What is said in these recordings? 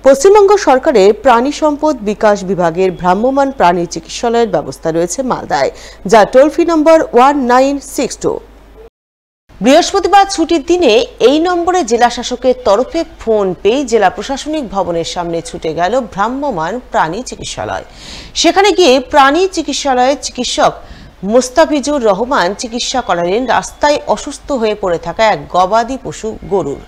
পশ্চিমবঙ্গ সরকারের প্রাণী সম্পদ বিকাশ বিভাগের ভ্রাম্যমাণ প্রাণী চিকিৎসালয়ের ব্যবস্থা রয়েছে মালদায়, যা টোল ফ্রি নম্বর 1962। বৃহস্পতিবার ছুটির দিনে এই নম্বরে জেলা শাসকের তরফে ফোন পেয়ে জেলা প্রশাসনিক ভবনের সামনে ছুটে গেল ভ্রাম্যমাণ প্রাণী চিকিৎসালয়। সেখানে গিয়ে প্রাণী চিকিৎসালয়ের চিকিৎসক মোস্তাফিজুর রহমান চিকিৎসা করালেন রাস্তায় অসুস্থ হয়ে পড়ে থাকা এক গবাদি পশু গরুর।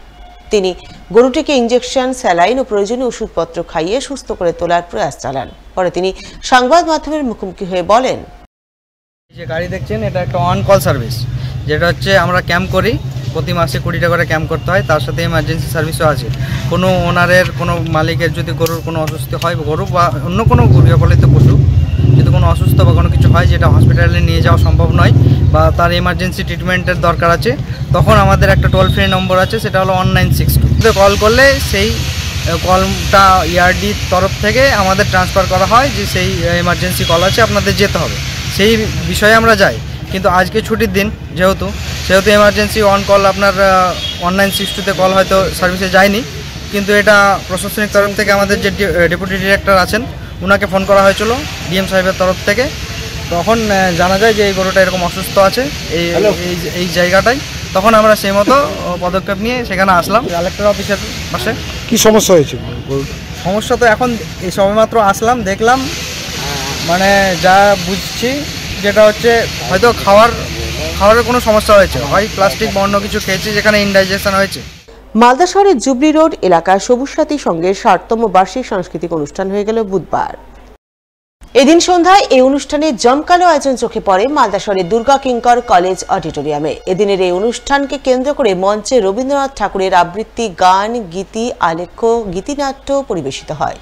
তিনি গরুটিকে ইঞ্জেকশন, স্যালাইন ও প্রয়োজনীয় ওষুধপত্র খাইয়ে সুস্থ করে তোলার প্রয়াস চালান। পরে তিনি সংবাদ মাধ্যমের মুখোমুখি হয়ে বলেন, যে গাড়ি দেখছেন এটা একটা অন কল সার্ভিস, যেটা হচ্ছে আমরা ক্যাম্প করি, প্রতি মাসে 20 টাকা করে ক্যাম্প করতে হয়। তার সাথে এমার্জেন্সি সার্ভিসও আছে। কোনো ওনারের কোনো মালিকের যদি গরুর কোনো অসুস্থ হয়, গরু বা অন্য কোনো গৃহপালিত পশু যদি কোনো অসুস্থ বা কোনো কিছু হয় যেটা হসপিটালে নিয়ে যাওয়া সম্ভব নয় বা তার এমার্জেন্সি ট্রিটমেন্টের দরকার আছে, তখন আমাদের একটা টোল ফ্রি নম্বর আছে, সেটা হলো 1962। কল করলে সেই কলটা ইয়ারডির তরফ থেকে আমাদের ট্রান্সফার করা হয় যে সেই এমার্জেন্সি কল আছে, আপনাদের যেতে হবে, সেই বিষয়ে আমরা যাই। কিন্তু আজকে ছুটির দিন যেহেতু এমার্জেন্সি অন কল আপনার 1962-তে কল হয়তো সার্ভিসে যায়নি, কিন্তু এটা প্রশাসনিক তরফ থেকে আমাদের যে ডেপুটি ডিরেক্টর আছেন ওনাকে ফোন করা হয়েছিল ডিএম সাহেবের তরফ থেকে। তখন জানা যায় যে এই গরুটা এরকম অসুস্থ আছে এই জায়গাটায়। তখন আমরা সেই মতো পদক্ষেপ নিয়ে সেখানে আসলাম কালেক্টর অফিসের পাশে। কি সমস্যা হয়েছে? সমস্যা তো এখন এই সবেমাত্র আসলাম, দেখলাম, মানে যা বুঝছি যেটা হচ্ছে হয়তো খাওয়ারের কোনো সমস্যা হয়েছে, হয় প্লাস্টিক বা অন্য কিছু খেয়েছে যেখানে ইনডাইজেশন হয়েছে। মালদা শহরের জুবলি রোড এলাকায় সবুজ সাথী সংঘের 60তম বার্ষিক সাংস্কৃতিক অনুষ্ঠান হয়ে গেল বুধবার। এদিন সন্ধ্যায় এই অনুষ্ঠানে জমকালো আয়োজন চোখে পড়ে মালদা শহরের দুর্গা কিঙ্কর কলেজ অডিটোরিয়ামে। এদিনের এই অনুষ্ঠানকে কেন্দ্র করে মঞ্চে রবীন্দ্রনাথ ঠাকুরের আবৃত্তি, গান, গীতি, আলেখ্য, গীতিনাট্য পরিবেশিত হয়,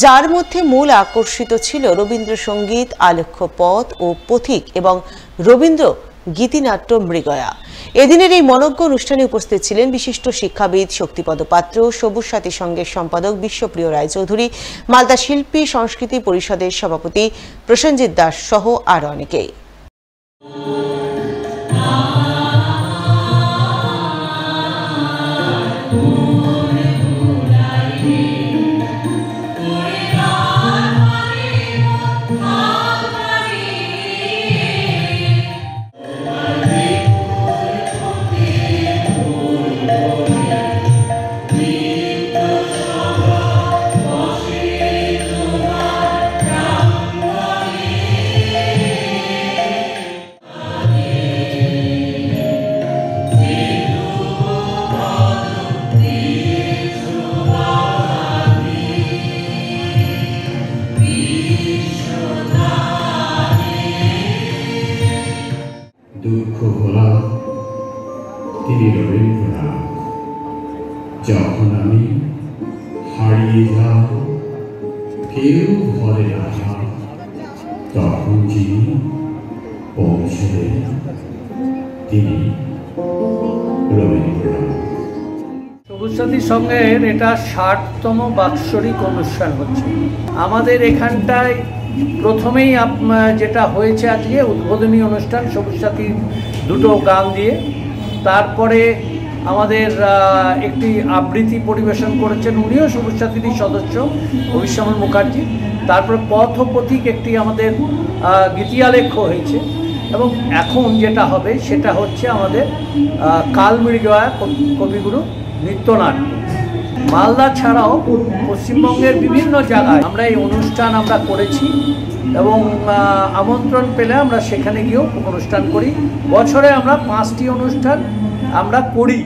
যার মধ্যে মূল আকর্ষিত ছিল রবীন্দ্রসঙ্গীত, আলেখ্য পথ ও পথিক এবং রবীন্দ্র গীতিনাট্য মৃগয়া। এদিনের এই মনজ্ঞ অনুষ্ঠানে উপস্থিত ছিলেন বিশিষ্ট শিক্ষাবিদ শক্তিপদ পাত্র, সবুজ সাথী সংঘের সম্পাদক বিশ্বপ্রিয় রায়চৌধুরী, মালদা শিল্পী সংস্কৃতি পরিষদের সভাপতি প্রসেনজিৎ দাস সহ আরো অনেকেই। দুঃখ ভোলা তিনি রবীন্দ্রনাথ। যখন আমি হারিয়ে যাই, কেউ ভরে না, তখন যিনি পৌঁছে দেন তিনি রবীন্দ্রনাথ। সবুজ সাথী সংঘের এটা 60তম বাৎসরিক অনুষ্ঠান হচ্ছে। আমাদের এখানটায় প্রথমেই যেটা হয়েছে আজকে উদ্বোধনী অনুষ্ঠান সবুজ সাথীর 2টো গান দিয়ে। তারপরে আমাদের একটি আবৃত্তি পরিবেশন করেছেন, উনিও সবুজ সাথীরই সদস্য, অভিশ্যামল মুখার্জি। তারপরে পথ ও পথিক একটি আমাদের গীতিয়ালেখ্য হয়েছে, এবং এখন যেটা হবে সেটা হচ্ছে আমাদের কালমৃগয়া কবিগুরু নৃত্যনাট্য। মালদা ছাড়াও পশ্চিমবঙ্গের বিভিন্ন জায়গায় আমরা এই অনুষ্ঠান করেছি, এবং আমন্ত্রণ পেলে আমরা সেখানে গিয়েও অনুষ্ঠান করি। বছরে আমরা 5টি অনুষ্ঠান করি।